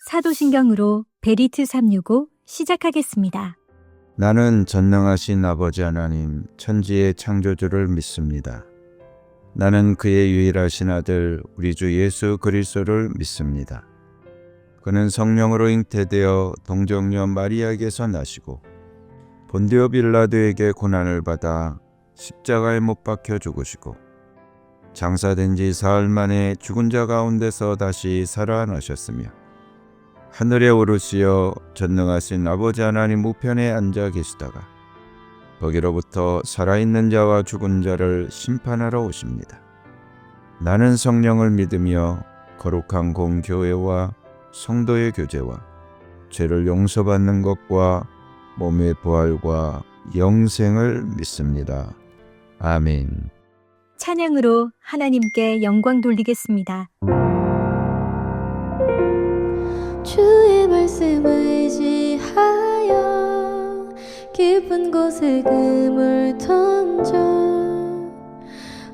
사도신경으로 베리트 365 시작하겠습니다. 나는 전능하신 아버지 하나님 천지의 창조주를 믿습니다. 나는 그의 유일하신 아들 우리 주 예수 그리스도를 믿습니다. 그는 성령으로 잉태되어 동정녀 마리아에게서 나시고 본디오 빌라도에게 고난을 받아 십자가에 못 박혀 죽으시고 장사된 지 사흘 만에 죽은 자 가운데서 다시 살아나셨으며 하늘에 오르시어 전능하신 아버지 하나님 우편에 앉아 계시다가 거기로부터 살아있는 자와 죽은 자를 심판하러 오십니다. 나는 성령을 믿으며 거룩한 공교회와 성도의 교제와 죄를 용서받는 것과 몸의 부활과 영생을 믿습니다. 아멘. 찬양으로 하나님께 영광 돌리겠습니다. 주의 말씀을 의지하여 깊은 곳에 금을 던져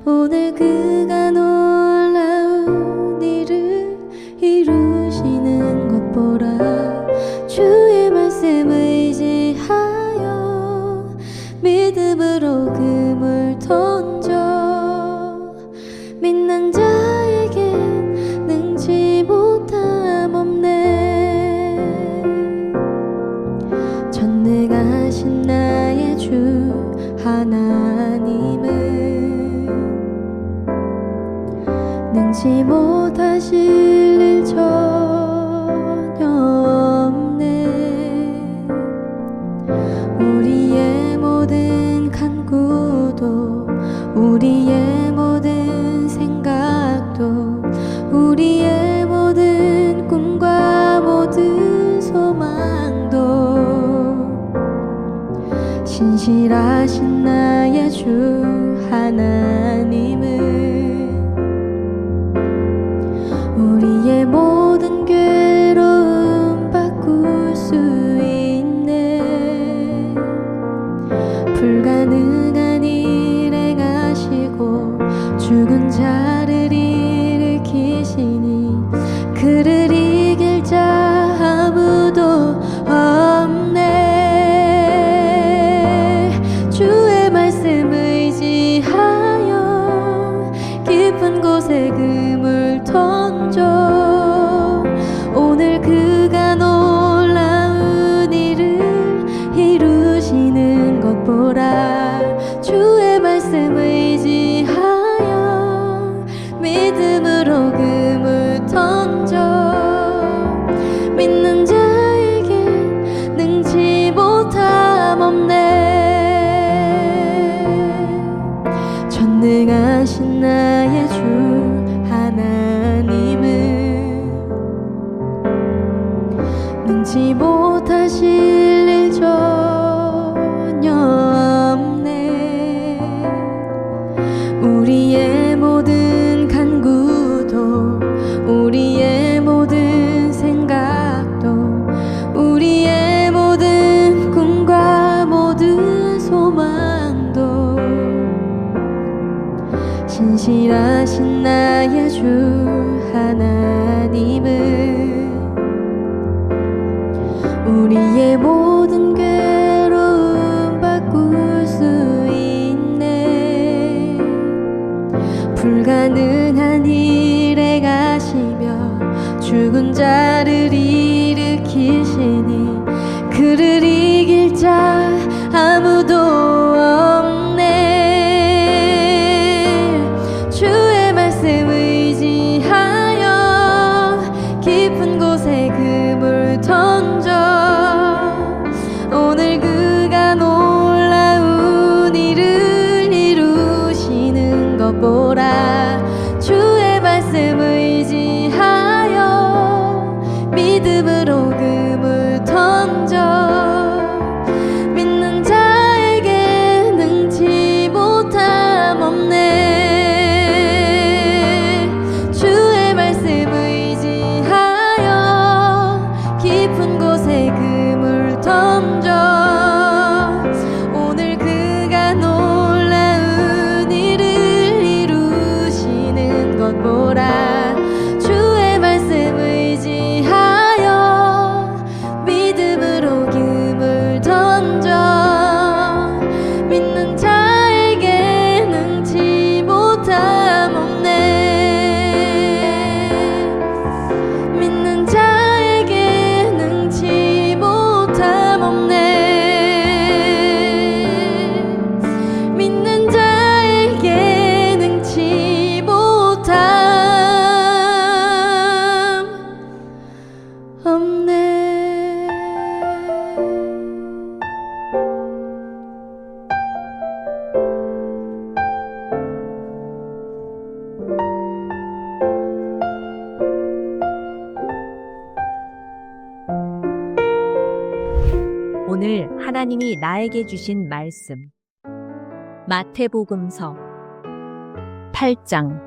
오늘 그가 놀라운 일을 이루시는 것 보라. 주의 말씀을 의지하여 믿음으로 금을 던져 믿는 자에겐 능치 못함 없네. 전능하신 나의 주 하나님은 능치 못하실 일 전혀 없네. 우리의 모든 간구도 우리의 모든 생각도 우리의 모든 꿈과 모든 소망도 신실하신 나의 주 하나님은 우리의 모든 괴로움 바꿀 수 있네. 불가능한 일 행하시고 죽은 자를 일으키시니 그를 이길 자 아무도 없네. 주의 말씀 의지하여 깊은 곳에 금을 던져 오늘 그가 놀라운 일을 이루시는 것 보라. 주의 말씀 의지하여 믿음으로 금을 던져 믿는 자에겐 능치 못함 없네. 전능하신 나의 주 하나님은 능치 못하실 일 전혀 없네. 우리의 모든 간구도 우리의 모든 생각도 우리의 모든 꿈과 모든 소망도 신실하신 나의 주 하나님은 우리의 모든 괴로움 바꿀 수 있네. 불가능한 일 행하시며 죽은 자를 일으키시니 그를 이길 자 아무도 없네. 주의 말씀 의지하여 깊은 곳에 금을 던져 오늘 그가 놀라운 일을 이루시는 것 보라. 주의 말씀 의지하여 믿음으로 금을 던져 하나님이 나에게 주신 말씀. 마태복음서 8장.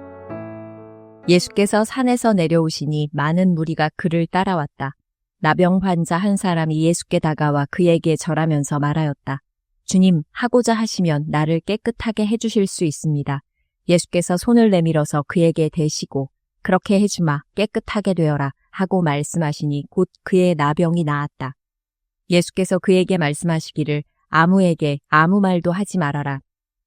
예수께서 산에서 내려오시니 많은 무리가 그를 따라왔다. 나병 환자 한 사람이 예수께 다가와 그에게 절하면서 말하였다. 주님, 하고자 하시면 나를 깨끗하게 해주실 수 있습니다. 예수께서 손을 내밀어서 그에게 대시고 그렇게 해주마, 깨끗하게 되어라 하고 말씀하시니 곧 그의 나병이 나았다. 예수께서 그에게 말씀하시기를 아무에게 아무 말도 하지 말아라.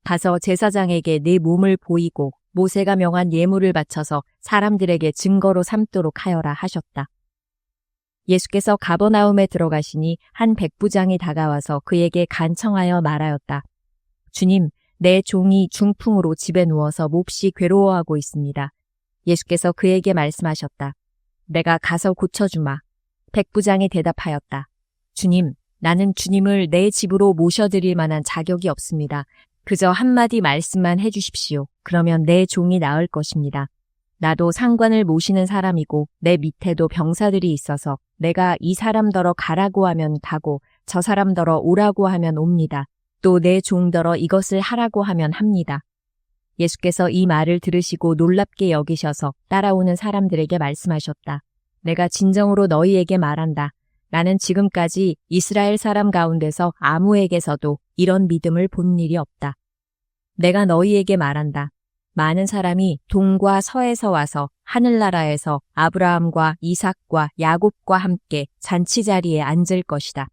가서 제사장에게 네 몸을 보이고 모세가 명한 예물을 바쳐서 사람들에게 증거로 삼도록 하여라 하셨다. 예수께서 가버나움에 들어가시니 한 백부장이 다가와서 그에게 간청하여 말하였다. 주님, 내 종이 중풍으로 집에 누워서 몹시 괴로워하고 있습니다. 예수께서 그에게 말씀하셨다. 내가 가서 고쳐주마. 백부장이 대답하였다. 주님, 나는 주님을 내 집으로 모셔드릴 만한 자격이 없습니다. 그저 한마디 말씀만 해주십시오. 그러면 내 종이 나을 것입니다. 나도 상관을 모시는 사람이고 내 밑에도 병사들이 있어서 내가 이 사람더러 가라고 하면 가고 저 사람더러 오라고 하면 옵니다. 또 내 종더러 이것을 하라고 하면 합니다. 예수께서 이 말을 들으시고 놀랍게 여기셔서 따라오는 사람들에게 말씀하셨다. 내가 진정으로 너희에게 말한다. 나는 지금까지 이스라엘 사람 가운데서 아무에게서도 이런 믿음을 본 일이 없다. 내가 너희에게 말한다. 많은 사람이 동과 서에서 와서 하늘나라에서 아브라함과 이삭과 야곱과 함께 잔치자리에 앉을 것이다.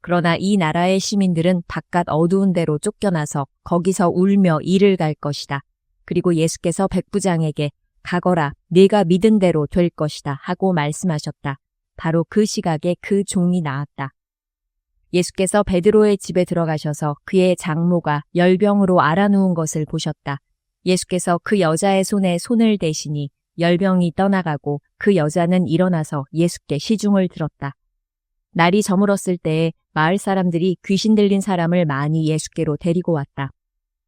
그러나 이 나라의 시민들은 바깥 어두운 데로 쫓겨나서 거기서 울며 이를 갈 것이다. 그리고 예수께서 백부장에게 가거라, 네가 믿은 대로 될 것이다 하고 말씀하셨다. 바로 그 시각에 그 종이 나았다. 예수께서 베드로의 집에 들어가셔서 그의 장모가 열병으로 앓아누운 것을 보셨다. 예수께서 그 여자의 손에 손을 대시니 열병이 떠나가고 그 여자는 일어나서 예수께 시중을 들었다. 날이 저물었을 때에 마을 사람들이 귀신 들린 사람을 많이 예수께로 데리고 왔다.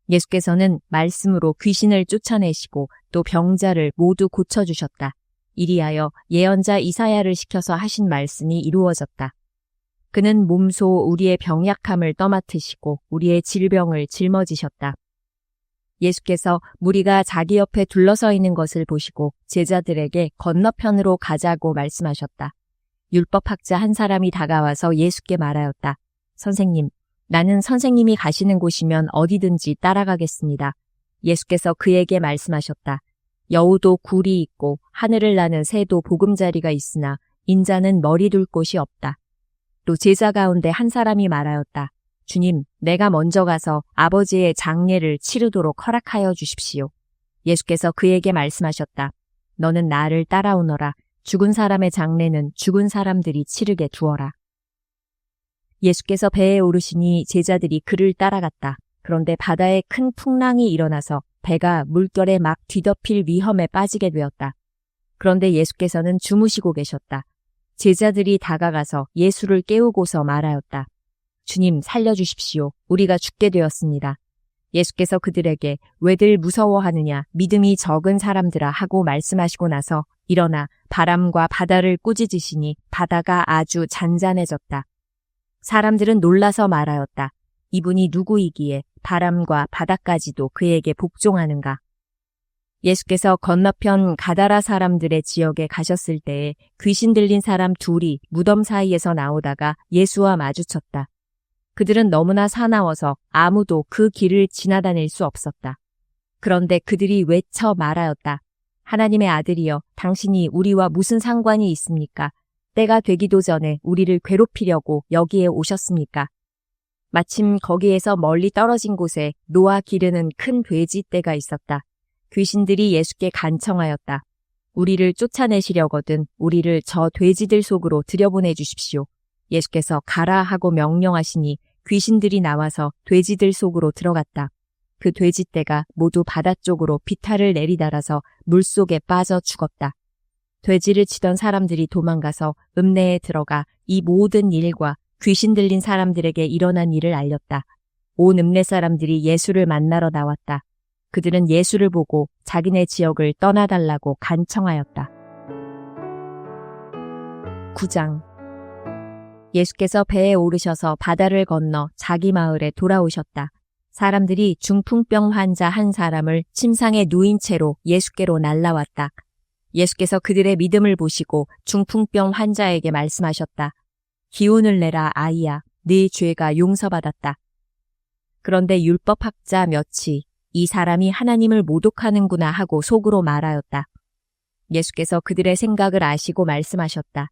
예수께서는 말씀으로 귀신을 쫓아내시고 또 병자를 모두 고쳐주셨다. 이리하여 예언자 이사야를 시켜서 하신 말씀이 이루어졌다. 그는 몸소 우리의 병약함을 떠맡으시고 우리의 질병을 짊어지셨다. 예수께서 무리가 자기 옆에 둘러서 있는 것을 보시고 제자들에게 건너편으로 가자고 말씀하셨다. 율법학자 한 사람이 다가와서 예수께 말하였다. 선생님, 나는 선생님이 가시는 곳이면 어디든지 따라가겠습니다. 예수께서 그에게 말씀하셨다. 여우도 굴이 있고 하늘을 나는 새도 보금자리가 있으나 인자는 머리 둘 곳이 없다. 또 제자 가운데 한 사람이 말하였다. 주님, 내가 먼저 가서 아버지의 장례를 치르도록 허락하여 주십시오. 예수께서 그에게 말씀하셨다. 너는 나를 따라오너라. 죽은 사람의 장례는 죽은 사람들이 치르게 두어라. 예수께서 배에 오르시니 제자들이 그를 따라갔다. 그런데 바다에 큰 풍랑이 일어나서 배가 물결에 막 뒤덮일 위험에 빠지게 되었다. 그런데 예수께서는 주무시고 계셨다. 제자들이 다가가서 예수를 깨우고서 말하였다. 주님, 살려주십시오. 우리가 죽게 되었습니다. 예수께서 그들에게 왜들 무서워하느냐, 믿음이 적은 사람들아 하고 말씀하시고 나서 일어나 바람과 바다를 꾸짖으시니 바다가 아주 잔잔해졌다. 사람들은 놀라서 말하였다. 이분이 누구이기에 바람과 바다까지도 그에게 복종하는가. 예수께서 건너편 가다라 사람들의 지역에 가셨을 때에 귀신 들린 사람 둘이 무덤 사이에서 나오다가 예수와 마주쳤다. 그들은 너무나 사나워서 아무도 그 길을 지나다닐 수 없었다. 그런데 그들이 외쳐 말하였다. 하나님의 아들이여, 당신이 우리와 무슨 상관이 있습니까? 때가 되기도 전에 우리를 괴롭히려고 여기에 오셨습니까? 마침 거기에서 멀리 떨어진 곳에 노아 기르는 큰 돼지 떼가 있었다. 귀신들이 예수께 간청하였다. 우리를 쫓아내시려거든 우리를 저 돼지들 속으로 들여보내 주십시오. 예수께서 가라 하고 명령하시니 귀신들이 나와서 돼지들 속으로 들어갔다. 그 돼지떼가 모두 바다 쪽으로 비탈을 내리달아서 물속에 빠져 죽었다. 돼지를 치던 사람들이 도망가서 읍내에 들어가 이 모든 일과 귀신 들린 사람들에게 일어난 일을 알렸다. 온 읍내 사람들이 예수를 만나러 나왔다. 그들은 예수를 보고 자기네 지역을 떠나달라고 간청하였다. 9장. 예수께서 배에 오르셔서 바다를 건너 자기 마을에 돌아오셨다. 사람들이 중풍병 환자 한 사람을 침상에 누인 채로 예수께로 날라왔다. 예수께서 그들의 믿음을 보시고 중풍병 환자에게 말씀하셨다. 기운을 내라 아이야, 네 죄가 용서받았다. 그런데 율법학자 몇이 이 사람이 하나님을 모독하는구나 하고 속으로 말하였다. 예수께서 그들의 생각을 아시고 말씀하셨다.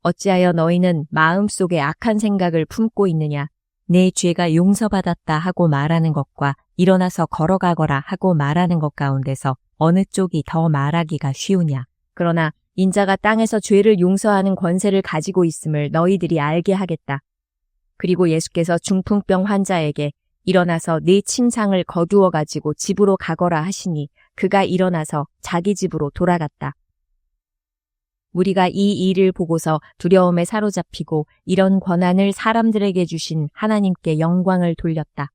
어찌하여 너희는 마음속에 악한 생각을 품고 있느냐? 내 죄가 용서받았다 하고 말하는 것과 일어나서 걸어가거라 하고 말하는 것 가운데서 어느 쪽이 더 말하기가 쉬우냐? 그러나 인자가 땅에서 죄를 용서하는 권세를 가지고 있음을 너희들이 알게 하겠다. 그리고 예수께서 중풍병 환자에게 일어나서 네 침상을 거두어 가지고 집으로 가거라 하시니 그가 일어나서 자기 집으로 돌아갔다. 우리가 이 일을 보고서 두려움에 사로잡히고 이런 권한을 사람들에게 주신 하나님께 영광을 돌렸다.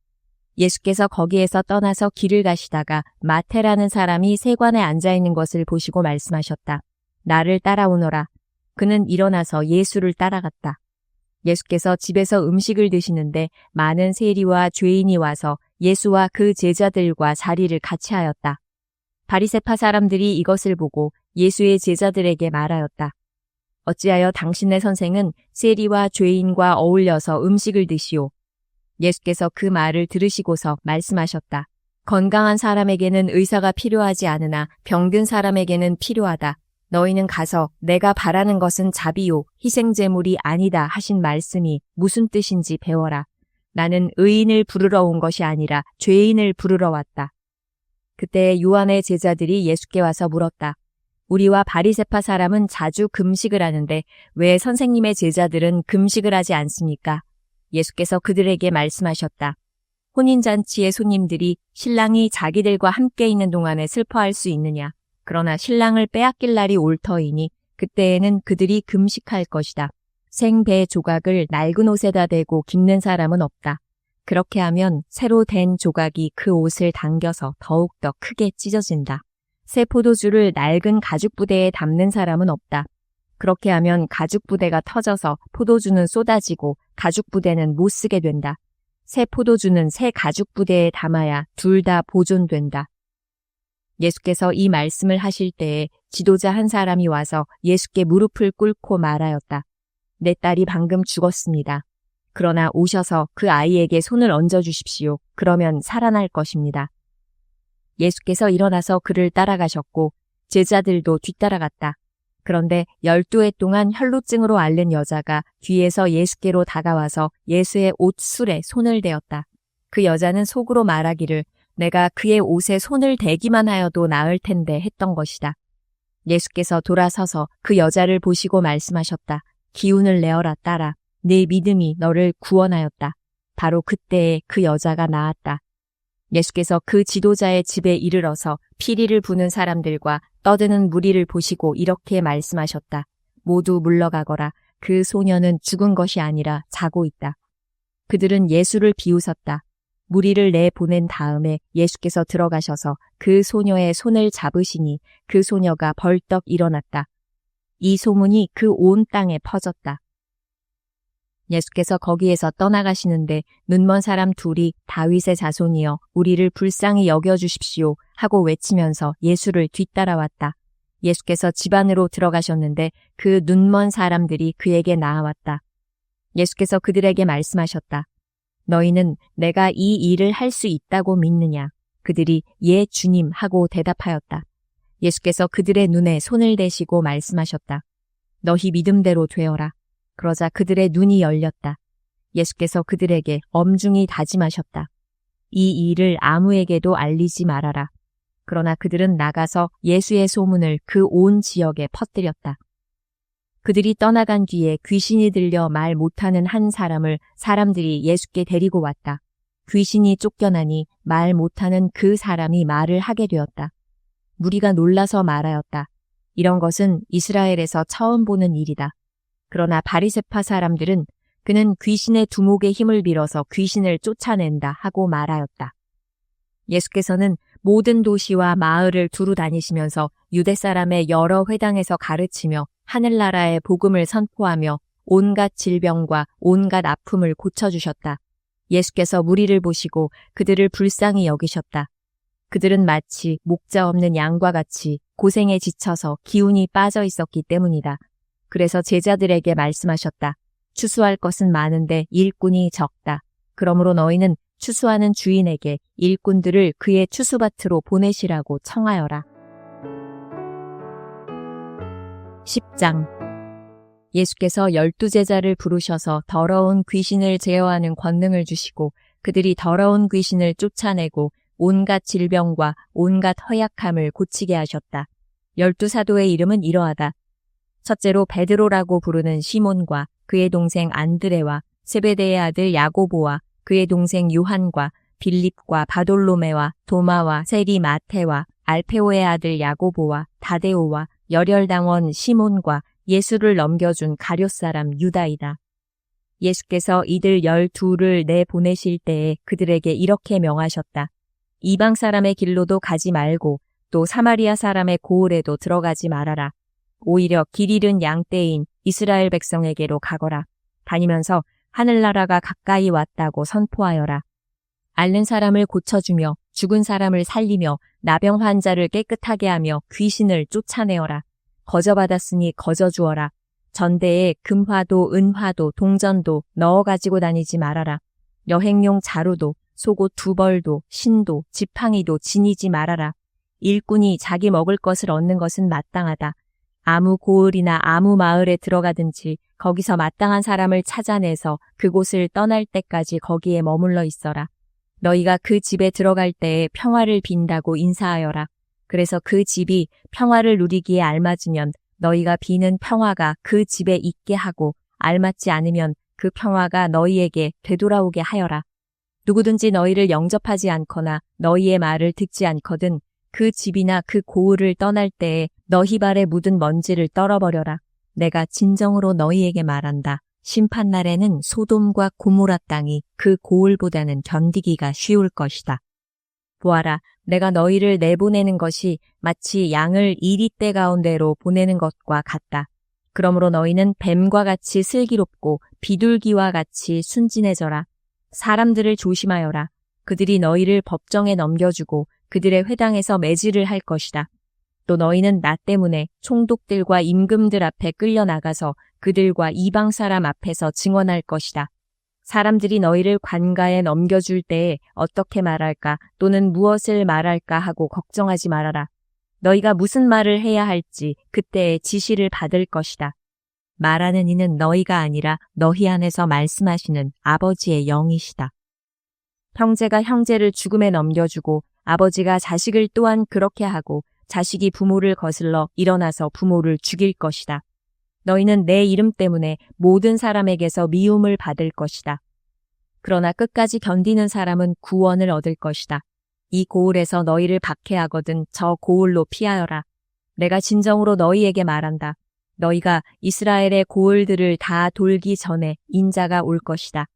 예수께서 거기에서 떠나서 길을 가시다가 마태라는 사람이 세관에 앉아 있는 것을 보시고 말씀하셨다. 나를 따라오너라. 그는 일어나서 예수를 따라갔다. 예수께서 집에서 음식을 드시는데 많은 세리와 죄인이 와서 예수와 그 제자들과 자리를 같이 하였다. 바리새파 사람들이 이것을 보고 예수의 제자들에게 말하였다. 어찌하여 당신의 선생은 세리와 죄인과 어울려서 음식을 드시오? 예수께서 그 말을 들으시고서 말씀하셨다. 건강한 사람에게는 의사가 필요하지 않으나 병든 사람에게는 필요하다. 너희는 가서 내가 바라는 것은 자비요 희생제물이 아니다 하신 말씀이 무슨 뜻인지 배워라. 나는 의인을 부르러 온 것이 아니라 죄인을 부르러 왔다. 그때 요한의 제자들이 예수께 와서 물었다. 우리와 바리새파 사람은 자주 금식을 하는데 왜 선생님의 제자들은 금식을 하지 않습니까? 예수께서 그들에게 말씀하셨다. 혼인잔치의 손님들이 신랑이 자기들과 함께 있는 동안에 슬퍼할 수 있느냐? 그러나 신랑을 빼앗길 날이 올 터이니 그때에는 그들이 금식할 것이다. 생배 조각을 낡은 옷에다 대고 깁는 사람은 없다. 그렇게 하면 새로 된 조각이 그 옷을 당겨서 더욱더 크게 찢어진다. 새 포도주를 낡은 가죽 부대에 담는 사람은 없다. 그렇게 하면 가죽 부대가 터져서 포도주는 쏟아지고 가죽 부대는 못 쓰게 된다. 새 포도주는 새 가죽 부대에 담아야 둘 다 보존된다. 예수께서 이 말씀을 하실 때에 지도자 한 사람이 와서 예수께 무릎을 꿇고 말하였다. 내 딸이 방금 죽었습니다. 그러나 오셔서 그 아이에게 손을 얹어 주십시오. 그러면 살아날 것입니다. 예수께서 일어나서 그를 따라가셨고 제자들도 뒤따라갔다. 그런데 12해 동안 혈루증으로 앓는 여자가 뒤에서 예수께로 다가와서 예수의 옷술에 손을 대었다. 그 여자는 속으로 말하기를 내가 그의 옷에 손을 대기만 하여도 나을 텐데 했던 것이다. 예수께서 돌아서서 그 여자를 보시고 말씀하셨다. 기운을 내어라 딸아. 네 믿음이 너를 구원하였다. 바로 그때에 그 여자가 나았다. 예수께서 그 지도자의 집에 이르러서 피리를 부는 사람들과 떠드는 무리를 보시고 이렇게 말씀하셨다. 모두 물러가거라. 그 소녀는 죽은 것이 아니라 자고 있다. 그들은 예수를 비웃었다. 무리를 내보낸 다음에 예수께서 들어가셔서 그 소녀의 손을 잡으시니 그 소녀가 벌떡 일어났다. 이 소문이 그 온 땅에 퍼졌다. 예수께서 거기에서 떠나가시는데 눈먼 사람 둘이 다윗의 자손이여 우리를 불쌍히 여겨주십시오 하고 외치면서 예수를 뒤따라왔다. 예수께서 집 안으로 들어가셨는데 그 눈먼 사람들이 그에게 나아왔다. 예수께서 그들에게 말씀하셨다. 너희는 내가 이 일을 할 수 있다고 믿느냐? 그들이 예 주님 하고 대답하였다. 예수께서 그들의 눈에 손을 대시고 말씀하셨다. 너희 믿음대로 되어라. 그러자 그들의 눈이 열렸다. 예수께서 그들에게 엄중히 다짐하셨다. 이 일을 아무에게도 알리지 말아라. 그러나 그들은 나가서 예수의 소문을 그 온 지역에 퍼뜨렸다. 그들이 떠나간 뒤에 귀신이 들려 말 못하는 한 사람을 사람들이 예수께 데리고 왔다. 귀신이 쫓겨나니 말 못하는 그 사람이 말을 하게 되었다. 무리가 놀라서 말하였다. 이런 것은 이스라엘에서 처음 보는 일이다. 그러나 바리새파 사람들은 그는 귀신의 두목의 힘을 빌어서 귀신을 쫓아낸다 하고 말하였다. 예수께서는 모든 도시와 마을을 두루 다니시면서 유대 사람의 여러 회당에서 가르치며 하늘나라의 복음을 선포하며 온갖 질병과 온갖 아픔을 고쳐주셨다. 예수께서 무리를 보시고 그들을 불쌍히 여기셨다. 그들은 마치 목자 없는 양과 같이 고생에 지쳐서 기운이 빠져 있었기 때문이다. 그래서 제자들에게 말씀하셨다. 추수할 것은 많은데 일꾼이 적다. 그러므로 너희는 추수하는 주인에게 일꾼들을 그의 추수밭으로 보내시라고 청하여라. 10장 예수께서 12제자를 부르셔서 더러운 귀신을 제어하는 권능을 주시고 그들이 더러운 귀신을 쫓아내고 온갖 질병과 온갖 허약함을 고치게 하셨다. 12사도의 이름은 이러하다. 첫째로 베드로라고 부르는 시몬과 그의 동생 안드레와 세베대의 아들 야고보와 그의 동생 요한과 빌립과 바돌로메와 도마와 세리 마테와 알페오의 아들 야고보와 다데오와 열혈당원 시몬과 예수를 넘겨준 가룟 사람 유다이다. 예수께서 이들 12를 내보내실 때에 그들에게 이렇게 명하셨다. 이방 사람의 길로도 가지 말고 또 사마리아 사람의 고을에도 들어가지 말아라. 오히려 길 잃은 양떼인 이스라엘 백성에게로 가거라. 다니면서 하늘나라가 가까이 왔다고 선포하여라. 앓는 사람을 고쳐주며 죽은 사람을 살리며 나병 환자를 깨끗하게 하며 귀신을 쫓아내어라. 거저받았으니 거저주어라. 전대에 금화도 은화도 동전도 넣어 가지고 다니지 말아라. 여행용 자루도 속옷 2벌도 신도 지팡이도 지니지 말아라. 일꾼이 자기 먹을 것을 얻는 것은 마땅하다. 아무 고을이나 아무 마을에 들어가든지 거기서 마땅한 사람을 찾아내서 그곳을 떠날 때까지 거기에 머물러 있어라. 너희가 그 집에 들어갈 때에 평화를 빈다고 인사하여라. 그래서 그 집이 평화를 누리기에 알맞으면 너희가 비는 평화가 그 집에 있게 하고 알맞지 않으면 그 평화가 너희에게 되돌아오게 하여라. 누구든지 너희를 영접하지 않거나 너희의 말을 듣지 않거든 그 집이나 그 고을을 떠날 때에 너희 발에 묻은 먼지를 떨어버려라. 내가 진정으로 너희에게 말한다. 심판날에는 소돔과 고모라 땅이 그 고을보다는 견디기가 쉬울 것이다. 보아라, 내가 너희를 내보내는 것이 마치 양을 이리떼 가운데로 보내는 것과 같다. 그러므로 너희는 뱀과 같이 슬기롭고 비둘기와 같이 순진해져라. 사람들을 조심하여라. 그들이 너희를 법정에 넘겨주고 그들의 회당에서 매질을 할 것이다. 또 너희는 나 때문에 총독들과 임금들 앞에 끌려나가서 그들과 이방 사람 앞에서 증언할 것이다. 사람들이 너희를 관가에 넘겨줄 때에 어떻게 말할까 또는 무엇을 말할까 하고 걱정하지 말아라. 너희가 무슨 말을 해야 할지 그때에 지시를 받을 것이다. 말하는 이는 너희가 아니라 너희 안에서 말씀하시는 아버지의 영이시다. 형제가 형제를 죽음에 넘겨주고 아버지가 자식을 또한 그렇게 하고 자식이 부모를 거슬러 일어나서 부모를 죽일 것이다. 너희는 내 이름 때문에 모든 사람에게서 미움을 받을 것이다. 그러나 끝까지 견디는 사람은 구원을 얻을 것이다. 이 고을에서 너희를 박해하거든 저 고을로 피하여라. 내가 진정으로 너희에게 말한다. 너희가 이스라엘의 고을들을 다 돌기 전에 인자가 올 것이다.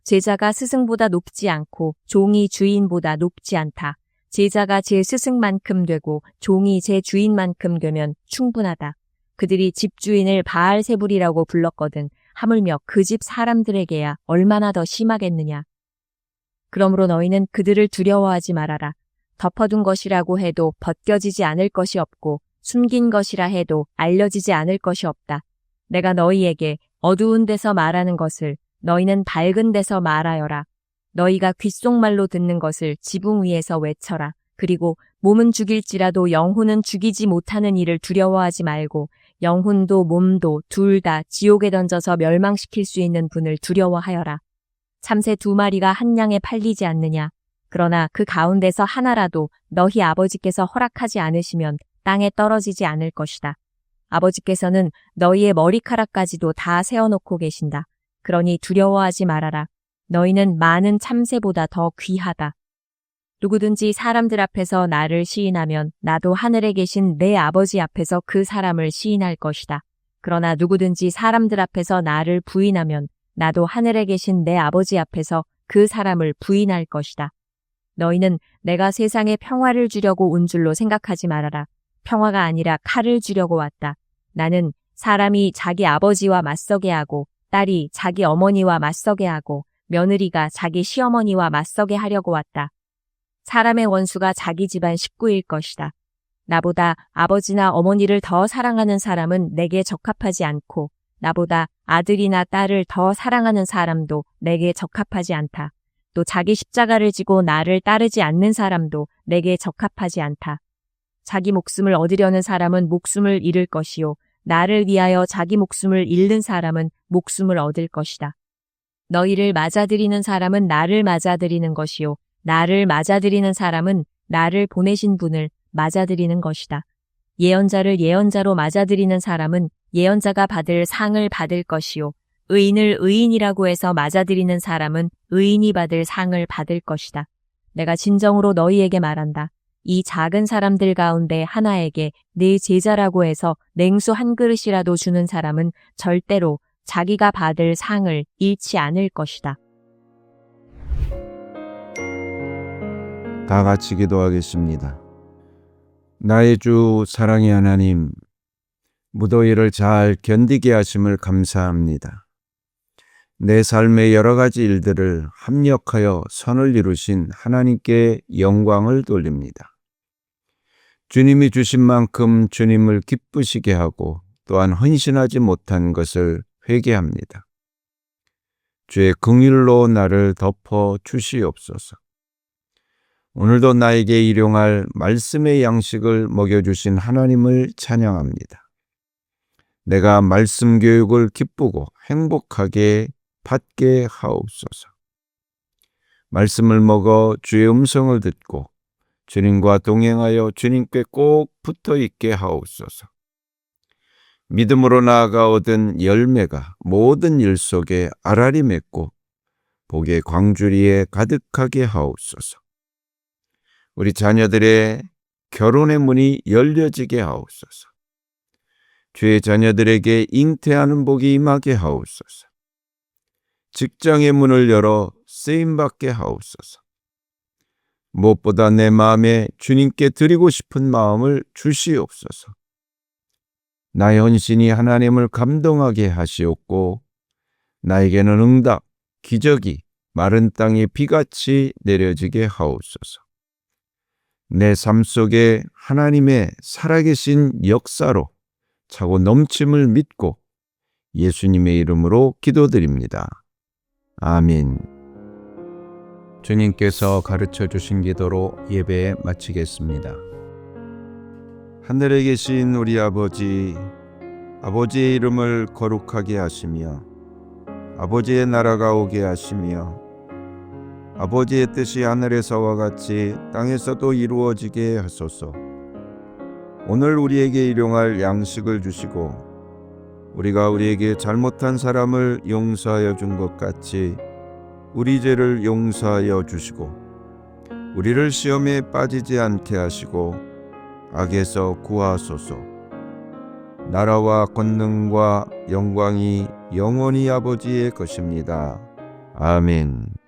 제자가 스승보다 높지 않고 종이 주인보다 높지 않다. 제자가 제 스승만큼 되고 종이 제 주인만큼 되면 충분하다. 그들이 집주인을 바알세불이라고 불렀거든 하물며 그 집 사람들에게야 얼마나 더 심하겠느냐. 그러므로 너희는 그들을 두려워하지 말아라. 덮어둔 것이라고 해도 벗겨지지 않을 것이 없고 숨긴 것이라 해도 알려지지 않을 것이 없다. 내가 너희에게 어두운 데서 말하는 것을 너희는 밝은 데서 말하여라. 너희가 귓속말로 듣는 것을 지붕 위에서 외쳐라. 그리고 몸은 죽일지라도 영혼은 죽이지 못하는 일을 두려워하지 말고 영혼도 몸도 둘 다 지옥에 던져서 멸망시킬 수 있는 분을 두려워하여라. 참새 2마리가 한 양에 팔리지 않느냐. 그러나 그 가운데서 하나라도 너희 아버지께서 허락하지 않으시면 땅에 떨어지지 않을 것이다. 아버지께서는 너희의 머리카락까지도 다 세어놓고 계신다. 그러니 두려워하지 말아라. 너희는 많은 참새보다 더 귀하다. 누구든지 사람들 앞에서 나를 시인하면 나도 하늘에 계신 내 아버지 앞에서 그 사람을 시인할 것이다. 그러나 누구든지 사람들 앞에서 나를 부인하면 나도 하늘에 계신 내 아버지 앞에서 그 사람을 부인할 것이다. 너희는 내가 세상에 평화를 주려고 온 줄로 생각하지 말아라. 평화가 아니라 칼을 주려고 왔다. 나는 사람이 자기 아버지와 맞서게 하고 딸이 자기 어머니와 맞서게 하고 며느리가 자기 시어머니와 맞서게 하려고 왔다. 사람의 원수가 자기 집안 식구일 것이다. 나보다 아버지나 어머니를 더 사랑하는 사람은 내게 적합하지 않고 나보다 아들이나 딸을 더 사랑하는 사람도 내게 적합하지 않다. 또 자기 십자가를 지고 나를 따르지 않는 사람도 내게 적합하지 않다. 자기 목숨을 얻으려는 사람은 목숨을 잃을 것이요. 나를 위하여 자기 목숨을 잃는 사람은 목숨을 얻을 것이다. 너희를 맞아들이는 사람은 나를 맞아들이는 것이요. 나를 맞아들이는 사람은 나를 보내신 분을 맞아들이는 것이다. 예언자를 예언자로 맞아들이는 사람은 예언자가 받을 상을 받을 것이요. 의인을 의인이라고 해서 맞아들이는 사람은 의인이 받을 상을 받을 것이다. 내가 진정으로 너희에게 말한다. 이 작은 사람들 가운데 하나에게 네 제자라고 해서 냉수 한 그릇이라도 주는 사람은 절대로 자기가 받을 상을 잃지 않을 것이다. 다 같이 기도하겠습니다. 나의 주 사랑의 하나님, 무더위를 잘 견디게 하심을 감사합니다. 내 삶의 여러 가지 일들을 합력하여 선을 이루신 하나님께 영광을 돌립니다. 주님이 주신 만큼 주님을 기쁘시게 하고 또한 헌신하지 못한 것을 회개합니다. 주의 긍휼로 나를 덮어 주시옵소서. 오늘도 나에게 일용할 말씀의 양식을 먹여주신 하나님을 찬양합니다. 내가 말씀 교육을 기쁘고 행복하게 받게 하옵소서. 말씀을 먹어 주의 음성을 듣고 주님과 동행하여 주님께 꼭 붙어 있게 하옵소서. 믿음으로 나아가 얻은 열매가 모든 일 속에 알알이 맺고 복의 광주리에 가득하게 하옵소서. 우리 자녀들의 결혼의 문이 열려지게 하옵소서. 주의 자녀들에게 잉태하는 복이 임하게 하옵소서. 직장의 문을 열어 쓰임받게 하옵소서. 무엇보다 내 마음에 주님께 드리고 싶은 마음을 주시옵소서. 나의 헌신이 하나님을 감동하게 하시옵고 나에게는 응답, 기적이 마른 땅에 비같이 내려지게 하옵소서. 내 삶 속에 하나님의 살아계신 역사로 차고 넘침을 믿고 예수님의 이름으로 기도드립니다. 아멘. 주님께서 가르쳐 주신 기도로 예배 마치겠습니다. 하늘에 계신 우리 아버지, 아버지의 이름을 거룩하게 하시며 아버지의 나라가 오게 하시며 아버지의 뜻이 하늘에서와 같이 땅에서도 이루어지게 하소서. 오늘 우리에게 일용할 양식을 주시고 우리가 우리에게 잘못한 사람을 용서하여 준 것 같이 우리 죄를 용서하여 주시고 우리를 시험에 빠지지 않게 하시고 악에서 구하소서. 나라와 권능과 영광이 영원히 아버지의 것입니다. 아멘.